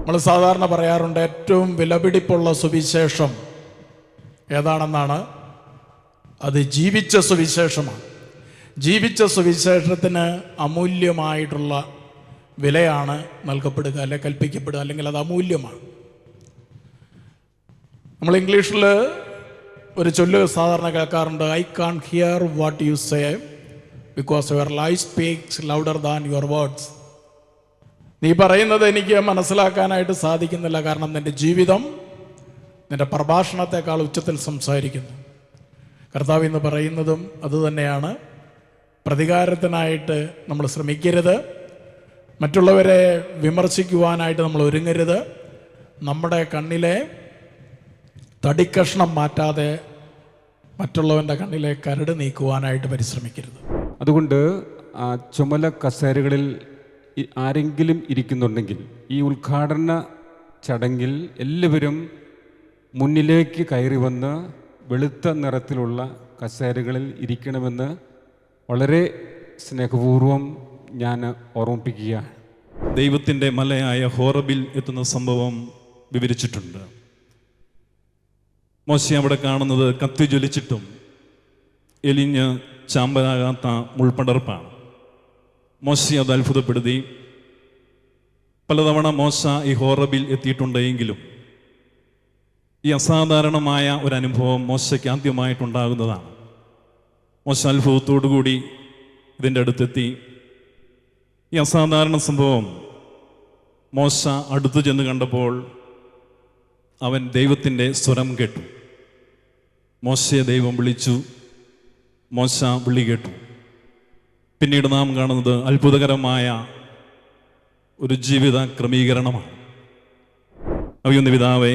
നമ്മൾ സാധാരണ പറയാറുണ്ട് ഏറ്റവും വിലപിടിപ്പുള്ള സുവിശേഷം ഏതാണെന്നാണ്. അത് ജീവിച്ച സുവിശേഷമാണ്. ജീവിച്ച സുവിശേഷത്തിന് അമൂല്യമായിട്ടുള്ള വിലയാണ് നൽകപ്പെടുക, അല്ലെ കൽപ്പിക്കപ്പെടുക, അല്ലെങ്കിൽ അത് അമൂല്യമാണ്. നമ്മൾ ഇംഗ്ലീഷിൽ ഒരു ചൊല്ല് സാധാരണ കേൾക്കാറുണ്ട്, I can't hear what you say because your life speaks louder than your words. നീ പറയുന്നത് എനിക്ക് മനസ്സിലാക്കാനായിട്ട് സാധിക്കുന്നില്ല, കാരണം നിൻ്റെ ജീവിതം നിൻ്റെ പ്രഭാഷണത്തെക്കാൾ ഉച്ചത്തിൽ സംസാരിക്കുന്നു. കർത്താവ് ഇന്ന് പറയുന്നതും അതുതന്നെയാണ്. പ്രതികാരത്തിനായിട്ട് നമ്മൾ ശ്രമിക്കരുത്, മറ്റുള്ളവരെ വിമർശിക്കുവാനായിട്ട് നമ്മൾ ഒരുങ്ങരുത്, നമ്മുടെ കണ്ണിലെ തടിക്കഷ്ണം മാറ്റാതെ മറ്റുള്ളവൻ്റെ കണ്ണിലെ കരട് നീക്കുവാനായിട്ട് പരിശ്രമിക്കരുത്. അതുകൊണ്ട് ആ ചുമല കസേരകളിൽ ആരെങ്കിലും ഇരിക്കുന്നുണ്ടെങ്കിൽ ഈ ഉദ്ഘാടന ചടങ്ങിൽ എല്ലാവരും മുന്നിലേക്ക് കയറി വന്ന് വെളുത്ത നിറത്തിലുള്ള കസേരകളിൽ ഇരിക്കണമെന്ന് വളരെ സ്നേഹപൂർവം ഞാൻ ഓർമ്മിപ്പിക്കുകയാണ്. ദൈവത്തിൻ്റെ മലയായ ഹോറബിൽ എത്തുന്ന സംഭവം വിവരിച്ചിട്ടുണ്ട്. മോശെ അവിടെ കാണുന്നത് കത്തി ജ്വലിച്ചിട്ടും എലിഞ്ഞ് ചാമ്പലാകാത്ത മുൾപ്പടർപ്പാണ്. മോശെ അത് അത്ഭുതപ്പെടുത്തി. പലതവണ മോശ ഈ ഹോറബിൽ എത്തിയിട്ടുണ്ടെങ്കിലും ഈ അസാധാരണമായ ഒരനുഭവം മോശയ്ക്ക് ആദ്യമായിട്ടുണ്ടാകുന്നതാണ്. മോശ അത്ഭുതത്തോടുകൂടി ഇതിൻ്റെ അടുത്തെത്തി. ഈ അസാധാരണ സംഭവം മോശ അടുത്തു ചെന്ന് കണ്ടപ്പോൾ അവൻ ദൈവത്തിൻ്റെ സ്വരം കേട്ടു. മോശയെ ദൈവം വിളിച്ചു, മോശ വിളി കേട്ടു. പിന്നീട് നാം കാണുന്നത് അത്ഭുതകരമായ ഒരു ജീവിത ക്രമീകരണമാണ്. അഭിയുന്ന പിതാവേ,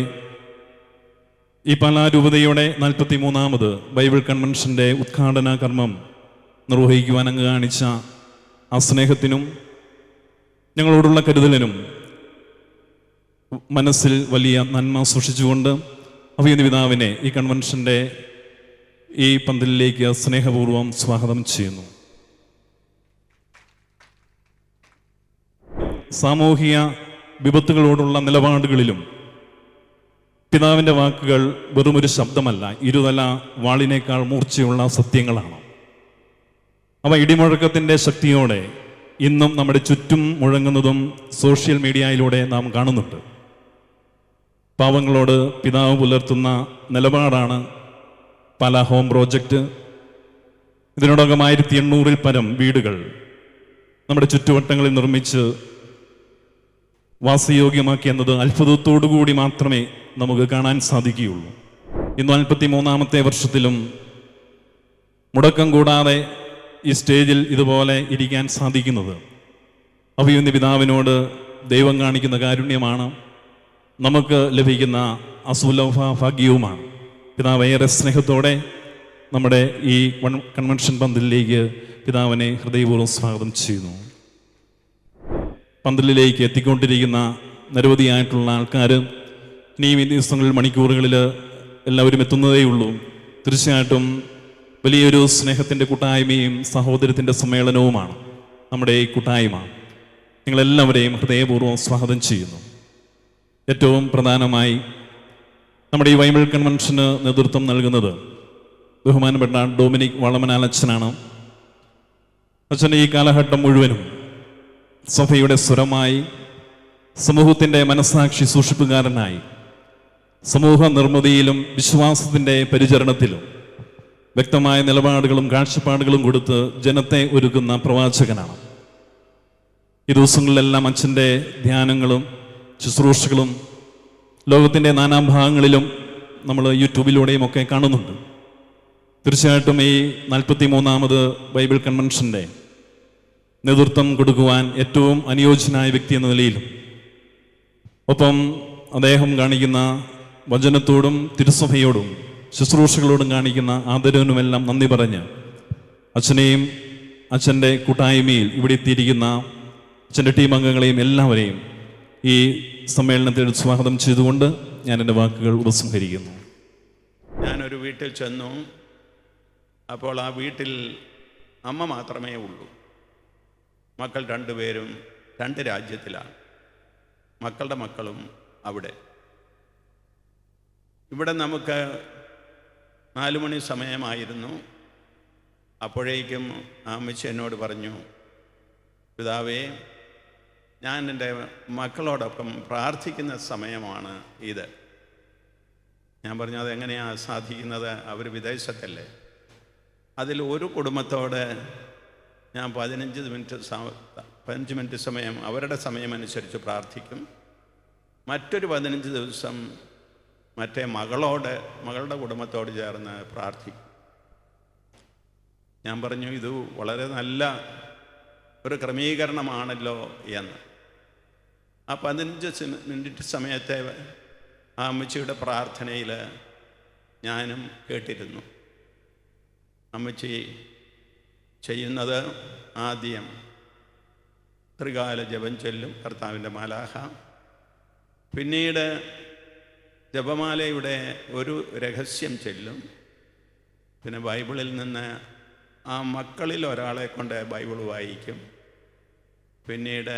ഈ പാലാരൂപതയുടെ 43ാമത് ബൈബിൾ കൺവെൻഷൻ്റെ ഉദ്ഘാടന കർമ്മം നിർവഹിക്കുവാൻ അങ്ങ് കാണിച്ച ആ സ്നേഹത്തിനും ഞങ്ങളോടുള്ള കരുതലിനും മനസ്സിൽ വലിയ നന്മ സൂക്ഷിച്ചുകൊണ്ട് അഭിയുന്ന പിതാവിനെ ഈ കൺവെൻഷൻ്റെ ഈ പന്തലിലേക്ക് സ്നേഹപൂർവ്വം സ്വാഗതം ചെയ്യുന്നു. സാമൂഹിക വിപത്തുകളോടുള്ള നിലപാടുകളിലും പിതാവിൻ്റെ വാക്കുകൾ വെറുമൊരു ശബ്ദമല്ല, ഇരുതല വാളിനേക്കാൾ മൂർച്ചയുള്ള സത്യങ്ങളാണ്. അവ ഇടിമുഴക്കത്തിൻ്റെ ശക്തിയോടെ ഇന്നും നമ്മുടെ ചുറ്റും മുഴങ്ങുന്നതും സോഷ്യൽ മീഡിയയിലൂടെ നാം കാണുന്നുണ്ട്. പാവങ്ങളോട് പിതാവ് പുലർത്തുന്ന നിലപാടാണ് പല ഹോം പ്രോജക്റ്റ്. ഇതിനോടകം 1800-ൽ പരം വീടുകൾ നമ്മുടെ ചുറ്റുവട്ടങ്ങളിൽ നിർമ്മിച്ച് വാസയോഗ്യമാക്കി എന്നത് അത്ഭുതത്തോടുകൂടി മാത്രമേ നമുക്ക് കാണാൻ സാധിക്കുകയുള്ളൂ. ഇന്ന് 43ാമത്തെ വർഷത്തിലും മുടക്കം കൂടാതെ ഈ സ്റ്റേജിൽ ഇതുപോലെ ഇരിക്കാൻ സാധിക്കുന്നത് അഭിയുന്ന പിതാവിനോട് ദൈവം കാണിക്കുന്ന കാരുണ്യമാണ്, നമുക്ക് ലഭിക്കുന്ന അസുലഭ ഭാഗ്യവുമാണ്. പിതാവ് ഏറെ സ്നേഹത്തോടെ നമ്മുടെ ഈ കൺവെൻഷൻ പന്തലിലേക്ക് പിതാവിനെ ഹൃദയപൂർവ്വം സ്വാഗതം ചെയ്യുന്നു. പന്തലിലേക്ക് എത്തിക്കൊണ്ടിരിക്കുന്ന നിരവധിയായിട്ടുള്ള ആൾക്കാർ ഇനിയും ഈ ദിവസങ്ങളിൽ മണിക്കൂറുകളിൽ എല്ലാവരും എത്തുന്നതേയുള്ളൂ. തീർച്ചയായിട്ടും വലിയൊരു സ്നേഹത്തിൻ്റെ കൂട്ടായ്മയും സഹോദരത്തിൻ്റെ സമ്മേളനവുമാണ് നമ്മുടെ ഈ കൂട്ടായ്മ. നിങ്ങളെല്ലാവരെയും ഹൃദയപൂർവ്വം സ്വാഗതം ചെയ്യുന്നു. ഏറ്റവും പ്രധാനമായി നമ്മുടെ ഈ ബൈബിൾ കൺവെൻഷന് നേതൃത്വം നൽകുന്നത് ബഹുമാനപ്പെട്ട ഡൊമിനിക് വളമനാൽ അച്ഛനാണ്. അച്ഛൻ്റെ ഈ കാലഘട്ടം മുഴുവനും സഭയുടെ സ്വരമായി, സമൂഹത്തിൻ്റെ മനസ്സാക്ഷി സൂക്ഷിപ്പുകാരനായി, സമൂഹ നിർമ്മിതിയിലും വിശ്വാസത്തിൻ്റെ പരിചരണത്തിലും വ്യക്തമായ നിലപാടുകളും കാഴ്ചപ്പാടുകളും കൊടുത്ത് ജനത്തെ ഒരുക്കുന്ന പ്രവാചകനാണ്. ഈ ദിവസങ്ങളിലെല്ലാം അച്ഛൻ്റെ ധ്യാനങ്ങളും ശുശ്രൂഷകളും ലോകത്തിൻ്റെ നാനാഭാഗങ്ങളിലും നമ്മൾ യൂട്യൂബിലൂടെയും ഒക്കെ കാണുന്നുണ്ട്. തീർച്ചയായിട്ടും ഈ 43ാമത് ബൈബിൾ കൺവെൻഷൻ്റെ നേതൃത്വം കൊടുക്കുവാൻ ഏറ്റവും അനുയോജ്യനായ വ്യക്തി എന്ന നിലയിലും ഒപ്പം അദ്ദേഹം കാണിക്കുന്ന വചനത്തോടും തിരുസഭയോടും ശുശ്രൂഷകളോടും കാണിക്കുന്ന ആദരവിനുമെല്ലാം നന്ദി പറഞ്ഞ് അച്ഛനെയും അച്ഛൻ്റെ കൂട്ടായ്മയിൽ ഇവിടെ എത്തിയിരിക്കുന്ന അച്ഛൻ്റെ ടീം അംഗങ്ങളെയും എല്ലാവരെയും ഈ സമ്മേളനത്തിൽ സ്വാഗതം ചെയ്തുകൊണ്ട് ഞാൻ എൻ്റെ വാക്കുകൾ ഉപസംഹരിക്കുന്നു. ഞാനൊരു വീട്ടിൽ ചെന്നു. അപ്പോൾ ആ വീട്ടിൽ അമ്മ മാത്രമേ ഉള്ളൂ. മക്കൾ രണ്ടുപേരും 2 രാജ്യത്തിലാണ്. മക്കളുടെ മക്കളും അവിടെ. ഇവിടെ നമുക്ക് 4 മണി സമയമായിരുന്നു. അപ്പോഴേക്കും ആ അമ്മച്ചി എന്നോട് പറഞ്ഞു, പിതാവേ, ഞാൻ എൻ്റെ മക്കളോടൊപ്പം പ്രാർത്ഥിക്കുന്ന സമയമാണ് ഇത്. ഞാൻ പറഞ്ഞു, അതെങ്ങനെയാണ് സാധിക്കുന്നത്? അവർ വിദേശത്തല്ലേ. അതിൽ ഒരു കുടുംബത്തോട് ഞാൻ 15 മിനിറ്റ് സമയം അവരുടെ സമയമനുസരിച്ച് പ്രാർത്ഥിക്കും. മറ്റൊരു 15 ദിവസം മറ്റേ മകളുടെ കുടുംബത്തോട് ചേർന്ന് പ്രാർത്ഥിക്കും. ഞാൻ പറഞ്ഞു, ഇത് വളരെ നല്ല ഒരു ക്രമീകരണമാണല്ലോ എന്ന്. ആ 15 മിനിറ്റ് സമയത്തെ ആ അമ്മച്ചിയുടെ പ്രാർത്ഥനയിൽ ഞാനും കേട്ടിരുന്നു. അമ്മച്ചി ചെയ്യുന്നത് ആദ്യം ത്രികാല ജപം ചൊല്ലും, കർത്താവിൻ്റെ മാലാഖ. പിന്നീട് ജപമാലയുടെ ഒരു രഹസ്യം ചൊല്ലും. പിന്നെ ബൈബിളിൽ നിന്ന് ആ മക്കളിൽ ഒരാളെ കൊണ്ട് ബൈബിൾ വായിക്കും. പിന്നീട്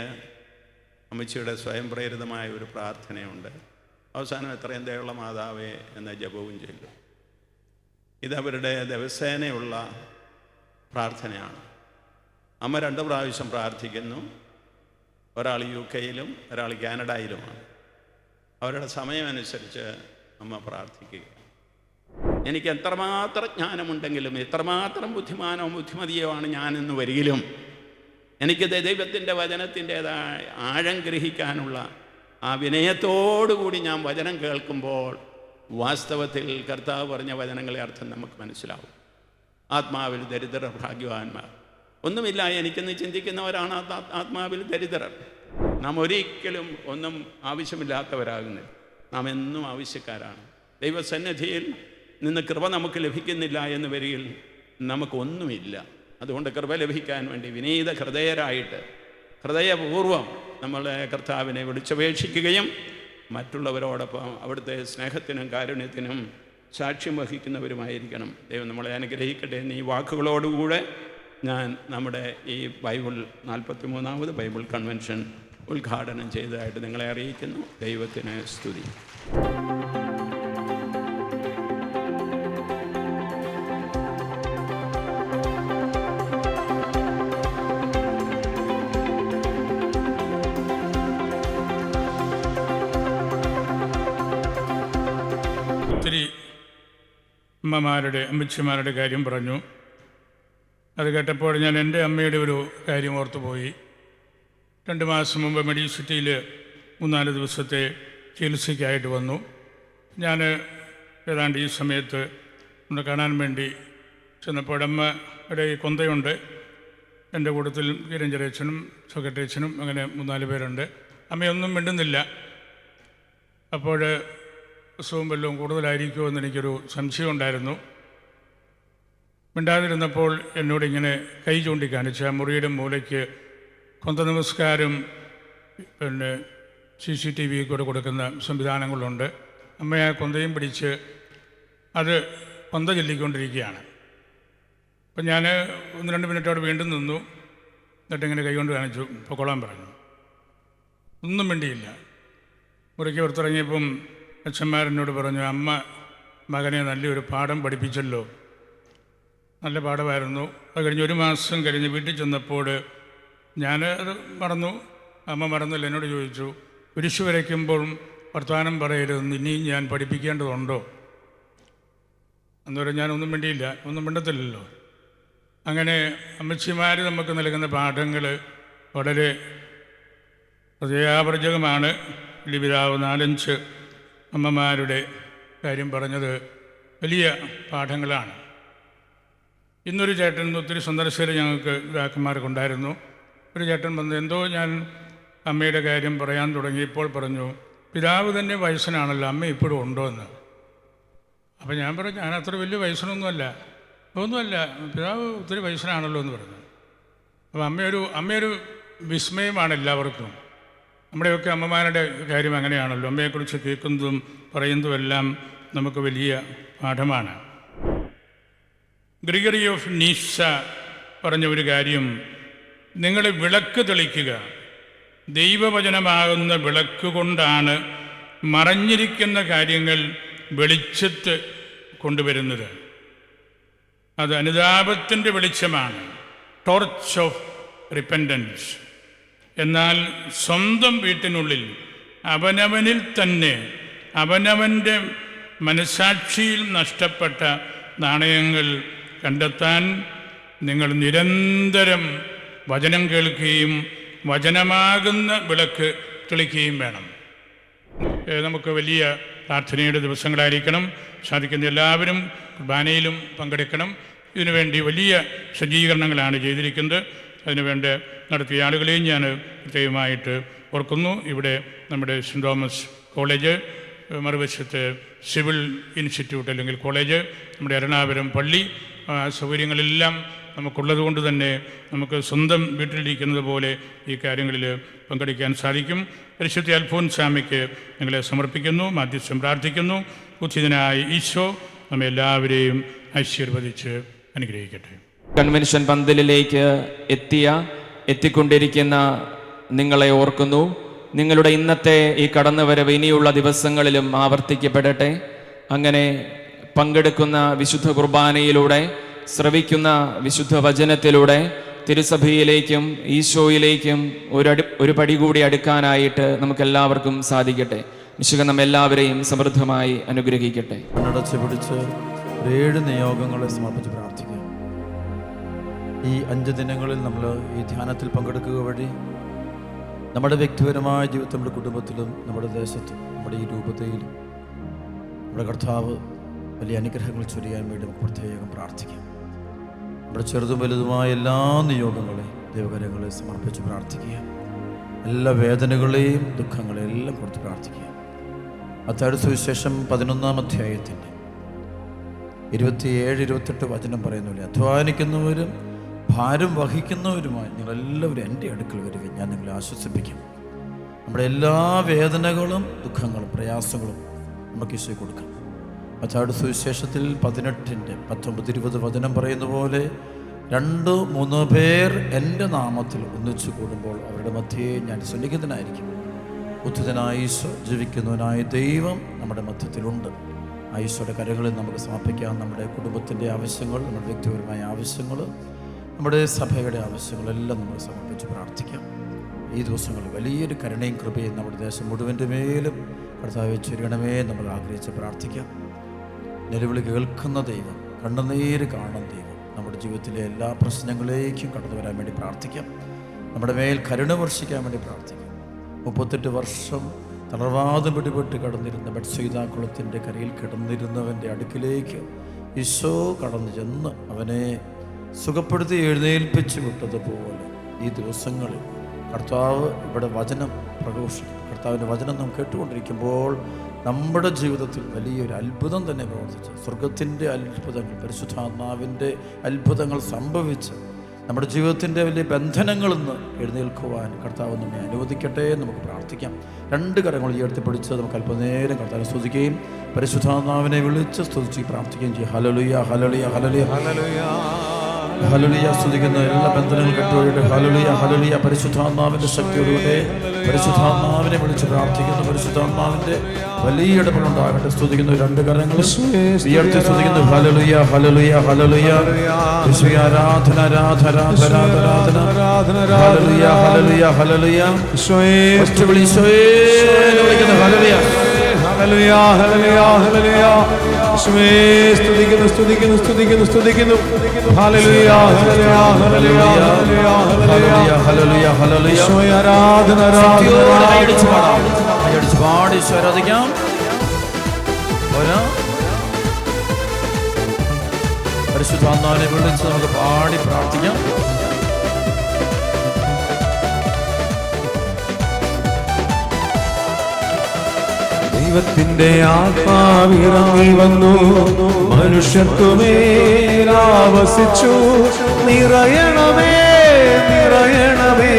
അമ്മച്ചിയുടെ സ്വയം പ്രേരിതമായ ഒരു പ്രാർത്ഥനയുണ്ട്. അവസാനം എത്രയും ദയുള്ള മാതാവേ എന്ന ജപവും ചൊല്ലും. ഇതവരുടെ ദിവസേനയുള്ള പ്രാർത്ഥനയാണ്. അമ്മ 2 പ്രാവശ്യം പ്രാർത്ഥിക്കുന്നു. ഒരാൾ UK-യിലും ഒരാൾ കാനഡയിലുമാണ്. അവരുടെ സമയമനുസരിച്ച് അമ്മ പ്രാർത്ഥിക്കുക. എനിക്ക് എത്രമാത്രം ജ്ഞാനമുണ്ടെങ്കിലും, എത്രമാത്രം ബുദ്ധിമതിയോ ആണ് ഞാനെന്ന് വരികിലും, എനിക്ക് ദൈവത്തിൻ്റെ വചനത്തിൻ്റെതായ ആഴം ഗ്രഹിക്കാനുള്ള ആ വിനയത്തോടുകൂടി ഞാൻ വചനം കേൾക്കുമ്പോൾ വാസ്തവത്തിൽ കർത്താവ് പറഞ്ഞ വചനങ്ങളെ അർത്ഥം നമുക്ക് മനസ്സിലാവും. ആത്മാവിൽ ദരിദ്രർ ഭാഗ്യവാന്മാർ. ഒന്നുമില്ല എനിക്കെന്ന് ചിന്തിക്കുന്നവരാണ് ആത്മാവിൽ ദരിദ്രർ. നാം ഒരിക്കലും ഒന്നും ആവശ്യമില്ലാത്തവരാകുന്നില്ല. നാം എന്നും ആവശ്യക്കാരാണ്. ദൈവസന്നിധിയിൽ നിന്ന് കൃപ നമുക്ക് ലഭിക്കുന്നില്ല എന്ന് വരികിൽ നമുക്കൊന്നുമില്ല. അതുകൊണ്ട് കൃപ ലഭിക്കാൻ വേണ്ടി വിനീത ഹൃദയരായിട്ട് ഹൃദയപൂർവ്വം നമ്മളെ കർത്താവിനെ വിളിച്ചപേക്ഷിക്കുകയും മറ്റുള്ളവരോടൊപ്പം അവിടുത്തെ സ്നേഹത്തിനും കാരുണ്യത്തിനും സാക്ഷ്യം വഹിക്കുന്നവരുമായിരിക്കണം. ദൈവം നമ്മളെ അനുഗ്രഹിക്കട്ടെ എന്ന് ഈ വാക്കുകളോടുകൂടെ ഞാൻ നമ്മുടെ ഈ 43ാമത് ബൈബിൾ കൺവെൻഷൻ ഉദ്ഘാടനം ചെയ്തതായിട്ട് നിങ്ങളെ അറിയിക്കുന്നു. ദൈവത്തിന് സ്തുതി. ഒത്തിരി അമ്മച്ചിമാരുടെ കാര്യം പറഞ്ഞു. അത് കേട്ടപ്പോൾ ഞാൻ എൻ്റെ അമ്മയുടെ ഒരു കാര്യം ഓർത്തുപോയി. 2 മാസം മുമ്പ് മെഡിക്കൽ സിറ്റിയിൽ 3-4 ദിവസത്തെ ചികിത്സയ്ക്കായിട്ട് വന്നു. ഞാൻ ഏതാണ്ട് ഈ സമയത്ത് ഒന്ന് കാണാൻ വേണ്ടി ചെന്നപ്പോൾ അമ്മയുടെ ഈ കൊന്തയുണ്ട്. എൻ്റെ കൂട്ടത്തിൽ കിരഞ്ചരച്ചനും സെക്രട്ടറിയച്ഛനും അങ്ങനെ 3-4 പേരുണ്ട്. അമ്മയൊന്നും മിണ്ടുന്നില്ല. അപ്പോൾ അസുഖം വല്ലതും കൂടുതലായിരിക്കുമോ എന്നെനിക്കൊരു സംശയം ഉണ്ടായിരുന്നു. മിണ്ടാതിരുന്നപ്പോൾ എന്നോടിങ്ങനെ കൈ ചൂണ്ടിക്കാണിച്ച് ആ മുറിയുടെ മൂലയ്ക്ക് കൊന്ത നമസ്കാരം പിന്നെ CCTV കൂടെ കൊടുക്കുന്ന സംവിധാനങ്ങളുണ്ട്. അമ്മ ആ കൊന്തയും പിടിച്ച് അത് കൊന്ത ചൊല്ലിക്കൊണ്ടിരിക്കുകയാണ്. അപ്പം ഞാൻ 1-2 മിനിറ്റ് അവിടെ വീണ്ടും നിന്നു. എന്നിട്ടിങ്ങനെ കൈകൊണ്ട് കാണിച്ചു, പൊക്കോളാൻ പറഞ്ഞു. ഒന്നും മിണ്ടിയില്ല. മുറിക്ക് പുറത്തിറങ്ങിയപ്പം അച്ഛന്മാരെന്നോട് പറഞ്ഞു, അമ്മ മകനെ നല്ലൊരു പാഠം പഠിപ്പിച്ചല്ലോ. നല്ല പാഠമായിരുന്നു. അത് കഴിഞ്ഞ് 1 മാസം കഴിഞ്ഞ് വീട്ടിൽ ചെന്നപ്പോൾ ഞാൻ അത് മറന്നു. അമ്മ മറന്നില്ല. എന്നോട് ചോദിച്ചു, കുരിശ് വരയ്ക്കുമ്പോഴും വർത്തമാനം പറയരുതെന്ന് ഇനിയും ഞാൻ പഠിപ്പിക്കേണ്ടതുണ്ടോ? അന്നേരം ഞാനൊന്നും മിണ്ടിയില്ല. ഒന്നും മിണ്ടത്തില്ലല്ലോ. അങ്ങനെ അമ്മച്ചിമാർ നമുക്ക് നൽകുന്ന പാഠങ്ങൾ വളരെ ഹൃദയാപർജകമാണ്. പിതാവ് 4-5 അമ്മമാരുടെ കാര്യം പറഞ്ഞത് വലിയ പാഠങ്ങളാണ്. ഇന്നൊരു ചേട്ടൻ, ഒത്തിരി സന്ദർശകർ ഞങ്ങൾക്ക് പിതാക്കന്മാർക്കുണ്ടായിരുന്നു. ഒരു ചേട്ടൻ വന്ന് എന്തോ ഞാൻ അമ്മയുടെ കാര്യം പറയാൻ തുടങ്ങിയപ്പോൾ പറഞ്ഞു, പിതാവ് തന്നെ വയസ്സനാണല്ലോ, അമ്മ ഇപ്പോഴും ഉണ്ടോ എന്ന്. അപ്പം ഞാൻ പറഞ്ഞു, ഞാൻ അത്ര വലിയ വയസ്സനൊന്നുമല്ല, പിതാവ് ഒത്തിരി വയസ്സനാണല്ലോ എന്ന് പറഞ്ഞു. അപ്പോൾ അമ്മയൊരു വിസ്മയമാണ് എല്ലാവർക്കും. നമ്മുടെയൊക്കെ അമ്മമാരുടെ കാര്യം അങ്ങനെയാണല്ലോ. അമ്മയെക്കുറിച്ച് കേൾക്കുന്നതും പറയുന്നതുമെല്ലാം നമുക്ക് വലിയ പാഠമാണ്. ഗ്രിഗറി ഓഫ് നീസ പറഞ്ഞ ഒരു കാര്യം, നിങ്ങൾ വിളക്ക് തെളിക്കുക, ദൈവവചനമാകുന്ന വിളക്ക് കൊണ്ടാണ് മറഞ്ഞിരിക്കുന്ന കാര്യങ്ങൾ വെളിച്ചത്ത് കൊണ്ടുവരുന്നത്. അത് അനുതാപത്തിൻ്റെ വെളിച്ചമാണ്, ടോർച്ച് ഓഫ് റിപ്പൻറ്റൻസ്. എന്നാൽ സ്വന്തം വീട്ടിനുള്ളിൽ അവനവനിൽ തന്നെ അവനവൻ്റെ മനസാക്ഷിയിൽ നഷ്ടപ്പെട്ട നാണയങ്ങൾ കണ്ടെത്താൻ നിങ്ങൾ നിരന്തരം വചനം കേൾക്കുകയും വചനമാകുന്ന വിളക്ക് തെളിക്കുകയും വേണം. നമുക്ക് വലിയ പ്രാർത്ഥനയുടെ ദിവസങ്ങളായിരിക്കണം. സാധിക്കുന്ന എല്ലാവരും കുർബാനയിലും പങ്കെടുക്കണം. ഇതിനുവേണ്ടി വലിയ സജ്ജീകരണങ്ങളാണ് ചെയ്തിരിക്കുന്നത്. അതിനുവേണ്ട നടത്തിയ ആളുകളെയും ഞാൻ പ്രത്യേകമായിട്ട് ഓർക്കുന്നു. ഇവിടെ നമ്മുടെ സെൻറ് തോമസ് കോളേജ്, മറുവശത്ത് സിവിൽ ഇൻസ്റ്റിറ്റ്യൂട്ട് അല്ലെങ്കിൽ കോളേജ്, നമ്മുടെ എറണാകുളം പള്ളി, സൗകര്യങ്ങളെല്ലാം നമുക്കുള്ളത് കൊണ്ട് തന്നെ നമുക്ക് സ്വന്തം വീട്ടിലിരിക്കുന്നത് പോലെ ഈ കാര്യങ്ങളിൽ പങ്കെടുക്കാൻ സാധിക്കും. പരിശുദ്ധ അൽഫോൻസാമയ്ക്ക് ഞങ്ങളെ സമർപ്പിക്കുന്നു, മാധ്യസ്ഥം പ്രാർത്ഥിക്കുന്നു. ഉചിതനായ ഈശോ നമ്മെ എല്ലാവരെയും ആശീർവദിച്ച് അനുഗ്രഹിക്കട്ടെ. കൺവെൻഷൻ പന്തലിലേക്ക് എത്തിക്കൊണ്ടിരിക്കുന്ന നിങ്ങളെ ഓർക്കുന്നു. നിങ്ങളുടെ ഇന്നത്തെ ഈ കടന്നുവരവ് ഇനിയുള്ള ദിവസങ്ങളിലും ആവർത്തിക്കപ്പെടട്ടെ. അങ്ങനെ പങ്കെടുക്കുന്ന വിശുദ്ധ കുർബാനയിലൂടെ, ശ്രവിക്കുന്ന വിശുദ്ധ വചനത്തിലൂടെ തിരുസഭയിലേക്കും ഈശോയിലേക്കും ഒരു പടി കൂടി അടുക്കാനായിട്ട് നമുക്കെല്ലാവർക്കും സാധിക്കട്ടെ. മിശിഹ നമ്മെല്ലാവരെയും സമൃദ്ധമായി അനുഗ്രഹിക്കട്ടെ. കണ്ണടച്ച് പിടിച്ച് 7 നിയോഗങ്ങളെ സമർപ്പിച്ച് പ്രാർത്ഥിക്കാം. ഈ 5 ദിനങ്ങളിൽ നമ്മൾ ഈ ധ്യാനത്തിൽ പങ്കെടുക്കുക വഴി നമ്മുടെ വ്യക്തിപരമായ ജീവിതത്തിൽ, നമ്മുടെ കുടുംബത്തിലും, നമ്മുടെ ദേശത്തും, നമ്മുടെ ഈ രൂപതയിലും നമ്മുടെ കർത്താവ് വലിയ അനുഗ്രഹങ്ങൾ ചൊരിയാൻ വേണ്ടി നമുക്ക് പ്രത്യേകം പ്രാർത്ഥിക്കാം. നമ്മുടെ ചെറുതും വലുതുമായ എല്ലാ നിയോഗങ്ങളെയും ദൈവകരങ്ങളെ സമർപ്പിച്ച് പ്രാർത്ഥിക്കുക. എല്ലാ വേദനകളെയും ദുഃഖങ്ങളെയും എല്ലാം കൊടുത്ത് പ്രാർത്ഥിക്കുക. മത്തായിയുടെ സുവിശേഷം 11-ാം അധ്യായത്തിൻ്റെ 27-28 വചനം പറയുന്നില്ല, അധ്വാനിക്കുന്നവരും ഭാരം വഹിക്കുന്നവരുമായി നിങ്ങളെല്ലാവരും എൻ്റെ അടുക്കൽ വരുവിൻ, ഞാൻ നിങ്ങളെ ആശ്വസിപ്പിക്കും. നമ്മുടെ എല്ലാ വേദനകളും ദുഃഖങ്ങളും പ്രയാസങ്ങളും നമുക്ക് ഈശോ കൊടുക്കാം. മത്തായിയുടെ സുവിശേഷത്തിൽ 18-19-20 വചനം പറയുന്ന പോലെ 2-3 പേർ എൻ്റെ നാമത്തിൽ ഒന്നിച്ചു കൂടുമ്പോൾ അവരുടെ മധ്യേ ഞാൻ സന്നിഹിതനായിരിക്കും. ഉദ്ധിതനായ ഈശോ, ജീവിക്കുന്നവനായ ദൈവം നമ്മുടെ മധ്യത്തിലുണ്ട്. ആ ഈശോയുടെ കരകളിൽ നമുക്ക് സമർപ്പിക്കാം. നമ്മുടെ കുടുംബത്തിൻ്റെ ആവശ്യങ്ങൾ, നമ്മുടെ വ്യക്തിപരമായ ആവശ്യങ്ങൾ, നമ്മുടെ സഭയുടെ ആവശ്യങ്ങളെല്ലാം നമ്മൾ സമർപ്പിച്ച് പ്രാർത്ഥിക്കാം. ഈ ദിവസങ്ങളിൽ വലിയൊരു കരുണയും കൃപയും നമ്മുടെ ദേശം മുഴുവൻ്റെ മേലും കർത്താവേ ചൊരിയണമേ നമ്മൾ ആഗ്രഹിച്ച് പ്രാർത്ഥിക്കാം. നിലവിളി കേൾക്കുന്ന ദൈവം, കണ്ണുനീര് കാണുന്ന ദൈവം നമ്മുടെ ജീവിതത്തിലെ എല്ലാ പ്രശ്നങ്ങളിലേക്കും കടന്നു വരാൻ വേണ്ടി പ്രാർത്ഥിക്കാം. നമ്മുടെ മേൽ കരുണ വർഷിക്കാൻ വേണ്ടി പ്രാർത്ഥിക്കാം. 38 വർഷം തളർവാദം പിടിപെട്ട് കടന്നിരുന്ന ബെത്സയിദാ കുളത്തിൻ്റെ കരയിൽ കിടന്നിരുന്നവൻ്റെ അടുക്കിലേക്ക് ഈശോ കടന്നു ചെന്ന് അവനെ സുഖപ്പെടുത്തി എഴുന്നേൽപ്പിച്ച് വിട്ടതുപോലെ ഈ ദിവസങ്ങളിൽ കർത്താവ് ഇവിടെ വചനം പ്രഘോഷിക്കും. കർത്താവിൻ്റെ വചനം നാം കേട്ടുകൊണ്ടിരിക്കുമ്പോൾ നമ്മുടെ ജീവിതത്തിൽ വലിയൊരു അത്ഭുതം തന്നെ പ്രവർത്തിച്ച്, സ്വർഗത്തിൻ്റെ അത്ഭുതങ്ങൾ, പരിശുദ്ധാത്മാവിൻ്റെ അത്ഭുതങ്ങൾ സംഭവിച്ച് നമ്മുടെ ജീവിതത്തിൻ്റെ വലിയ ബന്ധനങ്ങളിൽ നിന്ന് എഴുന്നേൽക്കുവാൻ കർത്താവ് നമ്മെ അനുവദിക്കട്ടെ. നമുക്ക് പ്രാർത്ഥിക്കാം. 2 കരങ്ങൾ ഉയർത്തിപ്പിടിച്ച് നമുക്ക് അല്പനേരം കർത്താവിനെ സ്തുതിക്കുകയും പരിശുദ്ധാത്മാവിനെ വിളിച്ച് സ്തുതിച്ച് പ്രാർത്ഥിക്കുകയും ചെയ്യും. Hallelujah, hallelujah, hallelujah, hallelujah, hallelujah. സ്തുതിക്കുന്ന എല്ലാ ബന്ധനങ്ങളും കെട്ടുപോയിട്ട് ഹല്ലേലൂയ, ഹല്ലേലൂയ. പരിശുദ്ധാത്മാവിൻ്റെ ശക്തിയോടുകൂടെ പരിശുദ്ധാത്മാവിനെ വിളിച്ച് പ്രാർത്ഥിക്കുന്നു. പരിശുദ്ധാത്മാവിൻ്റെ വലിയ ഇടപെടലുണ്ടാകട്ടെ. സ്തുതിക്കുന്നു. 2 കരങ്ങൾ ഉയർത്തി സ്തുതിക്കുന്നു. Hallelujah, hallelujah, hallelujah. യേശുവേ ആരാധന, ആരാധന, ആരാധന, ആരാധന. Hallelujah, hallelujah, hallelujah. യേശുവേ സ്തുതി, യേശുവേ വിളിക്കുന്നു. Hallelujah, hallelujah, hallelujah, hallelujah. യേശുവേ സ്തുതിക്കുന്നു, സ്തുതിക്കുന്നു, സ്തുതിക്കുന്നു, സ്തുതിക്കുന്നു. Hallelujah, hallelujah, hallelujah, hallelujah, hallelujah, hallelujah. യേശുവേ ആരാധന, ആരാധന. അടിച്ചു പാടാം, അടിച്ചു പാടി ആരാധിക്കാം. പരിശുദ്ധാത്മാവിനെ വിളിച്ച് നമുക്ക് പാടി പ്രാർത്ഥിക്കാം. ദൈവത്തിന്റെ ആത്മാവിറങ്ങി വന്നു, മനുഷ്യത്വമേലാവസിച്ചു. നിറയണമേ, നിറയണമേ,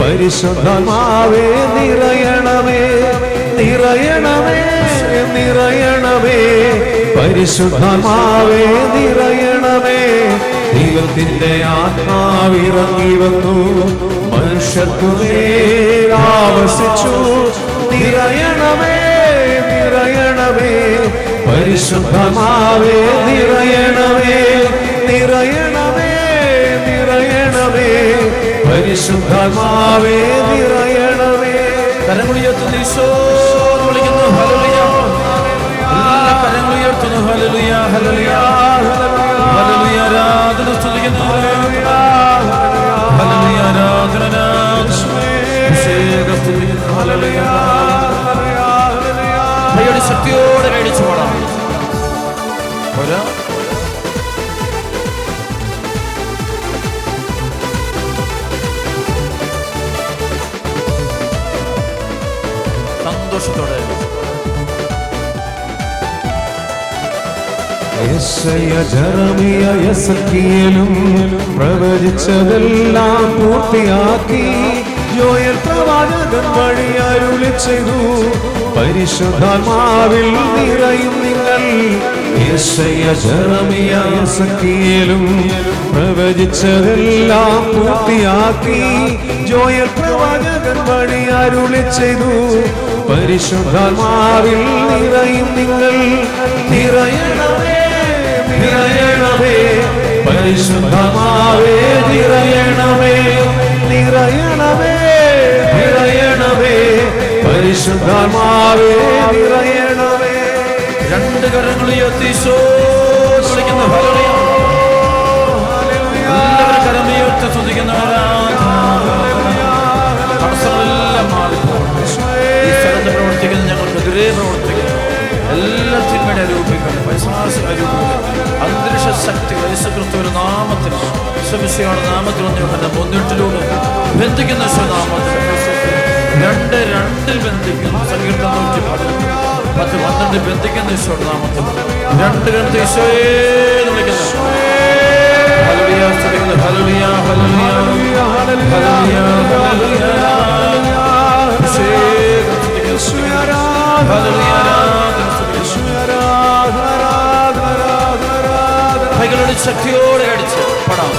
പരിശുദ്ധാത്മാവേ നിറയണമേ, നിറയണമേ, നിറയണമേ, പരിശുദ്ധാത്മാവേ നിറയണമേ. ദൈവത്തിന്റെ ആത്മാവിറങ്ങി വന്നു, മനുഷ്യത്വമേ ആവസിച്ചു. നിറയണമേ നിറയണമേ പരിശുദ്ധമാവേ നിറയണമേ നിറയണമേ നിറയണമേ പരിശുദ്ധമാവേ നിറയണമേ. കരങ്ങളുയർത്തുന്ന ഈശോ എന്ന് വിളിക്കുന്നു. ഹല്ലേലൂയ. എല്ലാ കരങ്ങളുയർത്തുന്നു. Hallelujah hallelujah hallelujah. ആരാധന സ്തുതിക്കുന്നു. ഹല്ലേലൂയ ആരാധന അഭിഷേകം സ്തുതിക്കുന്നു. ഹല്ലേലൂയ. ദൈവയുടെ ശക്തിയോടെ കഴിച്ചു പോടാം. പോരാ. സന്തോഷത്തോടെ യെശയ്യാ, ജെറമിയ, എസെക്കിയേലും പ്രവചിച്ചതെല്ലാം പൂർത്തിയാക്കി. യോയേൽ പ്രവാചകൻ വഴി അരുളി ചെയ്തു. പരിശുദ്ധാത്മാവിൽ നിറയും നിങ്ങൾ. യെശയ്യാ, ജെറമിയ, എസെക്കിയേലും പ്രവചിച്ചതെല്ലാം പൂർത്തിയാക്കി. യോയേൽ പ്രവാചകൻ വഴി അരുളി ചെയ്തു. പരിശുദ്ധാത്മാവിൽ നിറയും നിങ്ങൾ. നിറയണമേ നിറയണമേ പരിശുദ്ധമാവേ നിറയണമേ നിറയണമേ നിറയണമേ പരിശുദ്ധമാവേ നിറയണമേ. രണ്ട് കരങ്ങൾ ഉയർത്തി ഈശോ വിളിക്കുന്നു. ഹല്ലേലൂയ. എല്ലാവരും കരമുയർത്തി സ്തുതിക്കുന്നവരാണ്. തടസ്സങ്ങളെല്ലാം മാറി. ഈ സ്ഥലത്ത് പ്രവർത്തിക്കുന്ന ഞങ്ങൾക്കെതിരെ പ്രവർത്തിക്കുന്നു. എല്ലാ തിന്മയുടെ രൂപിക്കുന്നു. പൈശാചിക രൂപങ്ങൾ, അന്തരീക്ഷ ശക്തികൾ യേശുക്രിസ്തുവിന്റെ നാമത്തിൽ, യേശുമിശിഹായുടെ നാമത്തിൽ മുന്നിട്ടിലൂടെ ബന്ധിക്കുന്ന നാമത്തിൽ രണ്ട് രണ്ടിൽ ബന്ധിക്കുന്നു. സങ്കീർത്തനം 110 ബന്ധിക്കുന്ന ഈശോയുടെ നാമത്തിൽ രണ്ട് ഗ്രന്ഥ ഈശോയെ വിളിക്കുന്നു. ഹല്ലേലൂയ സ്തുതിക്കുന്നു. ഹല്ലേലൂയ ഹല്ലേലൂയ ഹല്ലേലൂയ ഹല്ലേലൂയ അഭിഷേകം സ്തുതിക്കുന്നു. ഹല്ലേലൂയ കൈകളുടെ ശക്തിയോടെ അടിച്ച് പടാം.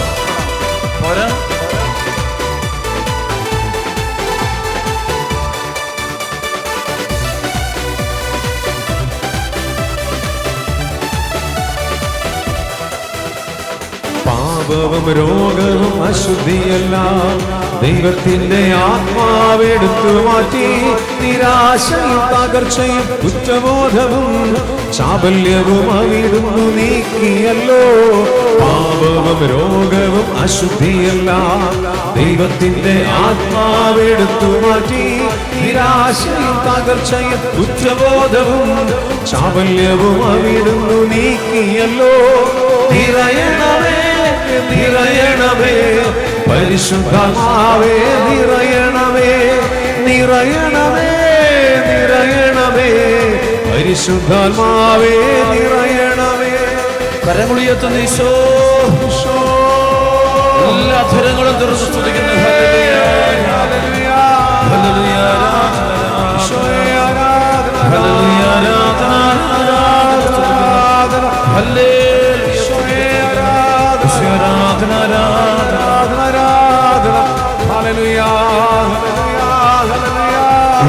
പോരാ. പാപവും രോഗവും അശുദ്ധിയെല്ലാം ദൈവത്തിന്റെ ആത്മാവെടുത്തു മാറ്റി. നിരാശയും തകർച്ചയും കുറ്റബോധവും ചാബല്യവും അവിടുന്നു നീക്കിയല്ലോ. പാപവും രോഗവും അശുദ്ധിയെല്ലാം ദൈവത്തിന്റെ ആത്മാവെടുത്തു മാറ്റി. നിരാശയും തകർച്ചയും കുറ്റബോധവും ചാബല്യവും അവിടുന്നു നീക്കിയല്ലോ. നിറയണമേ നിറയണമേ പരിശുദ്ധമാവേ നിറയണമേ നിറയണമേ നിറയണമേ പരിശുദ്ധാത്മാവേ നിറയണമേ. കരങ്ങളുയർത്തുന്ന ഈശോ എല്ലാ അധരങ്ങളും തുറന്ന് സ്തുതിക്കുന്നു. ഹല്ലേലൂയ ഹല്ലേലൂയ ഹല്ലേലൂയ ഹല്ലേലൂയ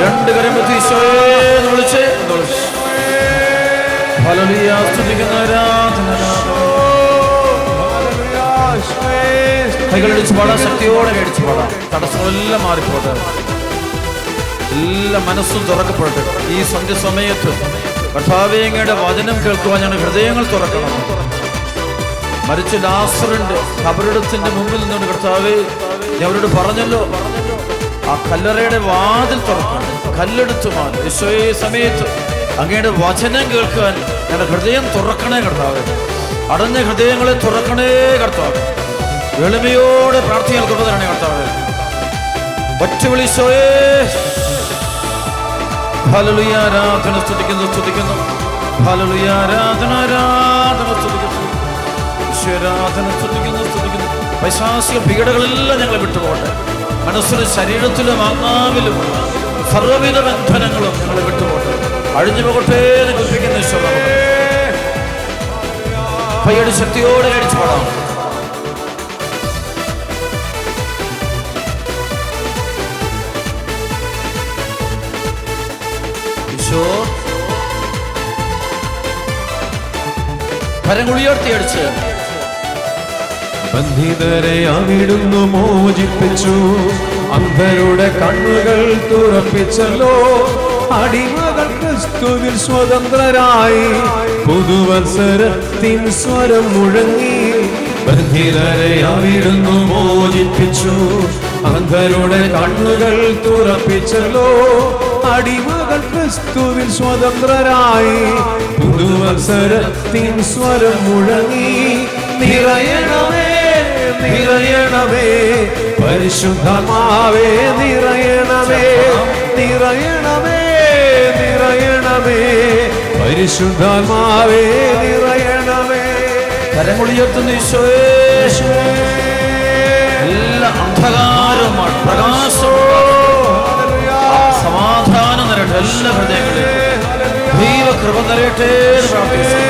രണ്ട് കരം ഈശോയെ വിളിച്ച് ഹല്ലേലൂയ സ്തുതിക്കുന്ന ആരാധന. കൈകളടിച്ച് പാടാം. ശക്തിയോടെ മേടിച്ച് പാടാം. തടസ്സങ്ങളെല്ലാം മാറിപ്പോട്ടെ. എല്ലാ മനസ്സും തുറക്കപ്പെടട്ടെ. ഈ സന്ധ്യ സമയത്ത് കർത്താവേ അങ്ങയുടെ വചനം കേൾക്കുവാൻ ഞങ്ങളുടെ ഹൃദയങ്ങൾ തുറക്കണം. മരിച്ച ലാസറിന്റെ കബറിടത്തിന്റെ മുമ്പിൽ നിന്നുകൊണ്ട് കർത്താവേ ഞങ്ങളോട് പറഞ്ഞല്ലോ, ആ കല്ലറയുടെ വാതിൽ തുറക്കണം, കല്ലെടുത്തു മാറി. ഈശോയെ സമയത്ത് അങ്ങയുടെ വചനം കേൾക്കാൻ ഞങ്ങളുടെ ഹൃദയം തുറക്കണേ കർത്താവേ. അടഞ്ഞ ഹൃദയങ്ങളെ തുറക്കണേ കർത്താവേ. എളിമയോടെ പ്രാർത്ഥിക്കാൻ കൃപ തരണേ കർത്താവേ. ഒറ്റ വിളിശോയേ. ഹല്ലേലൂയ ആരാധന സ്തുതിക്കുന്നു സ്തുതിക്കുന്നു. ഹല്ലേലൂയ ആരാധന ആരാധന സ്തുതിക്കുന്നു. ഈശ്വരാധന സ്തുതിക്കുന്നു സ്തുതിക്കുന്നു. പൈശാചിക പീഡകളെല്ലാം ഞങ്ങളെ വിട്ടുപോകട്ടെ. മനസ്സിലും ശരീരത്തിലും ആത്മാവിലും സർവ്വവിധ ബന്ധനങ്ങളും ഞങ്ങളെ വിട്ടുപോകട്ടെ. അഴിഞ്ഞു പോകട്ടെ എന്ന് കൽപ്പിക്കുന്ന ഈശ്വര പയ്യടി ശക്തിയോടെ അടിച്ചു പോടാം. കരങ്ങൾ ഉയർത്തിയടിച്ച്. ബന്ധിതരെ അവിടുന്നു മോചിപ്പിച്ചു, അന്ധരുടെ കണ്ണുകൾ തുറപ്പിച്ചല്ലോ. അടിമകൾ ക്രിസ്തുവിൽ സ്വതന്ത്രരായി, പുതുവത്സരത്തിൻ സ്വരം മുഴങ്ങി. ബന്ധിതരെ അവിടുന്നു മോചിപ്പിച്ചു, അന്ധരുടെ കണ്ണുകൾ തുറപ്പിച്ചല്ലോ. അടിമകൾ ക്രിസ്തുവിൽ സ്വതന്ത്രരായി, പുതുവത്സരത്തിൻ സ്വരം മുഴങ്ങി. നിറയണമേ നിറയണമേ പരിശുദ്ധമാവേ, നിറയണമേ നിറയണമേ നിറയണമേ പരിശുദ്ധമാവേ, നിറയണമേ. കരമുയർത്തുന്ന ഈശോയേ, എല്ലാ അന്ധകാരമാണ് പ്രകാശം, സമാധാനം നിറയട്ടെ എല്ലാ ഹൃദയങ്ങളിലും. ദൈവകൃപ നിറയട്ടെ എന്ന് പ്രാർത്ഥിക്കുന്നു.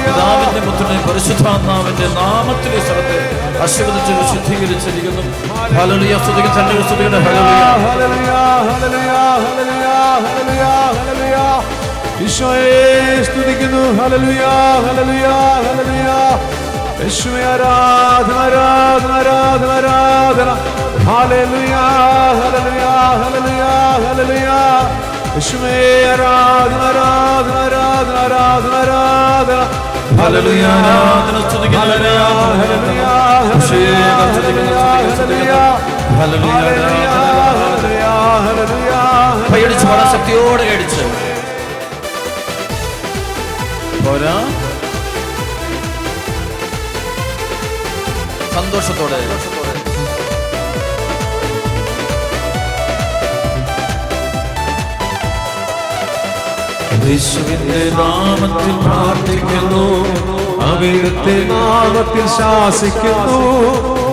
പിതാവിന്റെ പുത്രനെ പരിശുദ്ധാത്മാവിന്റെ നാമത്തിൽ ഈ സ്ഥലത്തെ ആശീർവദിച്ച് വിശുദ്ധീകരിച്ചിരിക്കുന്നു. ഹല്ലേലൂയ, സ്തുതിക്കുന്നു, തന്നെ സ്തുതിക്കുന്നു. ഈശോയെ സ്തുതിക്കുന്നു. Hallelujah hallelujah hallelujah. യേശുവേ ആരാധന ആരാധന ആരാധന ആരാധന. Hallelujah hallelujah hallelujah hallelujah. യേശുവേ ആരാധന ആരാധന ആരാധന ആരാധന ആരാധന. ഹല്ലേലൂയ, ആരാധന സ്തുതിക്കുന്നു. Hallelujah hallelujah hallelujah. കൈയടിച്ച് വളരെ ശക്തിയോടെ കൈയടിച്ച് പോരാ, സന്തോഷത്തോടെ. യേശുവിന്റെ നാമത്തിൽ പ്രാർത്ഥിക്കുന്നു, അവിടുത്തെ നാമത്തിൽ ശാസിക്കുന്നു.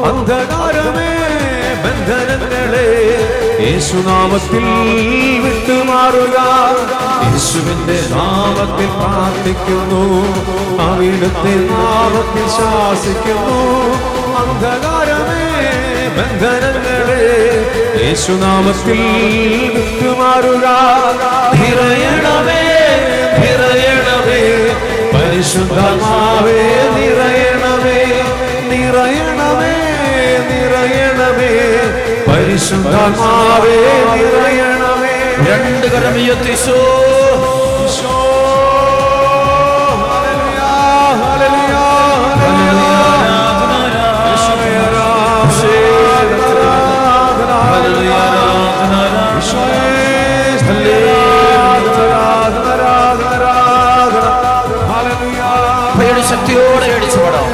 അന്ധകാരമേ ബന്ധനങ്ങളെ യേശുനാമത്തിൽ വിട്ടുമാറുക. യേശുവിന്റെ നാമത്തിൽ പ്രാർത്ഥിക്കുന്നു, അവിടുത്തെ നാമത്തിൽ ശാസിക്കുന്നു. അന്ധകാരമേ ബന്ധനങ്ങളെ യേശുനാമത്തിൽ വിട്ടുമാറുക. നിറയണമേ നിറയണമേ പരിശുദ്ധമാവേ, നിറയണമേ നിറയണമേ നിറയണമേ പരിശുദ്ധമാവേ, നിറയണമേ. രണ്ട് കരമുയർത്തി Isho, Isho hallelujah hallelujah hallelujah. ശക്തിയോടെ അടിച്ചു പാടാം.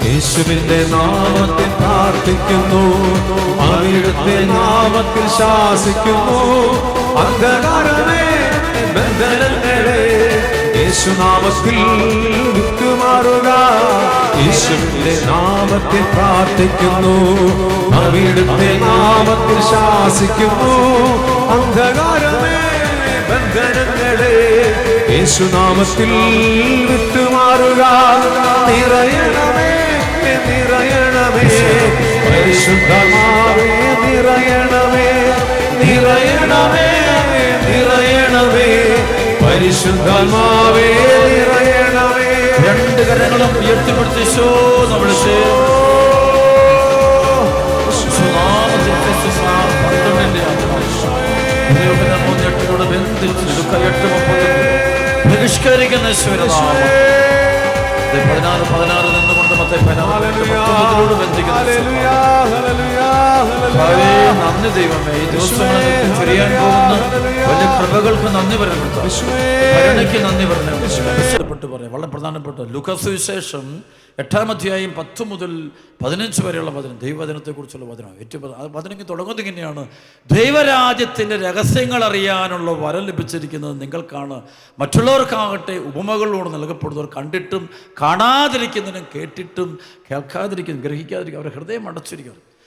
യേശുവിന്റെ നാമത്തിൽ പ്രാർത്ഥിക്കുന്നു, അവിടുത്തെ നാമത്തിൽ ശാസിക്കുന്നു. അന്ധകാരമേ ബന്ധനങ്ങളെ യേശുനാമത്തിൽ വിട്ടുമാറുക. യേശുവിന്റെ നാമത്തിൽ പ്രാർത്ഥിക്കുന്നു, അവിടുത്തെ നാമത്തിൽ ശാസിക്കുന്നു. അന്ധകാരമേ ബന്ധനങ്ങളെ യേശുനാമത്തിൽ വിട്ടുമാറുക. നിറയണമേ നിറയണമേ പരിശുദ്ധമാവേ, നിറയണമേ നിറയണമേ നിറയണമേ പരിശുദ്ധമാവേ, നിറയണമേ. രണ്ട് കരങ്ങളും ഉയർത്തിപ്പിടിച്ച് ഈശോ നമ്മുടെ ബഹിഷ്കരിക്കുന്ന ഈശ്വരനാമം 16 നിന്നുകൊണ്ട് നന്ദി ദൈവമേ. ഈ ദിവസങ്ങളിൽ ചൊരിയാൻ പോകുന്ന വലിയ കൃപകൾക്ക് നന്ദി പറയുന്നു, കരുണയ്ക്ക് നന്ദി പറഞ്ഞു. പറയാം വളരെ പ്രധാനപ്പെട്ട ലൂക്കാസ് സുവിശേഷം 8-ാം അധ്യായം 10 മുതൽ 15 വരെയുള്ള വചനം, ദൈവവചനത്തെക്കുറിച്ചുള്ള വചനം. വചനം തുടങ്ങുന്നത് ഇങ്ങനെയാണ്: ദൈവരാജ്യത്തിൻ്റെ രഹസ്യങ്ങൾ അറിയാനുള്ള വരം ലഭിച്ചിരിക്കുന്നത് നിങ്ങൾക്കാണ്, മറ്റുള്ളവർക്കാകട്ടെ ഉപമകളിലൂടെ നൽകപ്പെടുന്നവർ കണ്ടിട്ടും കാണാതിരിക്കുന്നതിനും കേട്ടിട്ടും കേൾക്കാതിരിക്കുന്നതും ഗ്രഹിക്കാതിരിക്കും അവരുടെ ഹൃദയം അടച്ചിരിക്കും.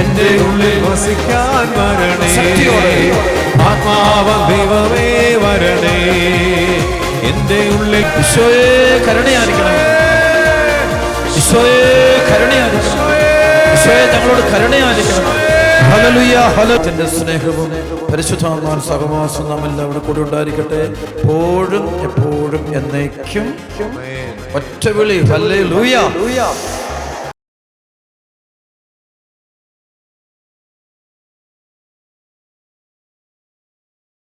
എന്റെ ഉള്ളിൽ വസിക്കാൻ വരണേ. ആത്മാവാം ദൈവമേ വരണേ എന്റെ ഉള്ളിൽ. ഈശോയെ കരുണയായിരിക്കണം, ഈശോയെ കരുണയായിരിക്കണം, ഈശോയെ ഞങ്ങളോട് കരുണയായിരിക്കണം. Hallelujah, hallelujah. സ്നേഹവും പരിശുദ്ധാത്മാവിന്റെ സഹവാസം നാം എല്ലാവരും കൂടെ ഉണ്ടായിരിക്കട്ടെ, എപ്പോഴും എപ്പോഴും എന്നേക്കും. ഒറ്റ വിളി ഹല്ലേലൂയ.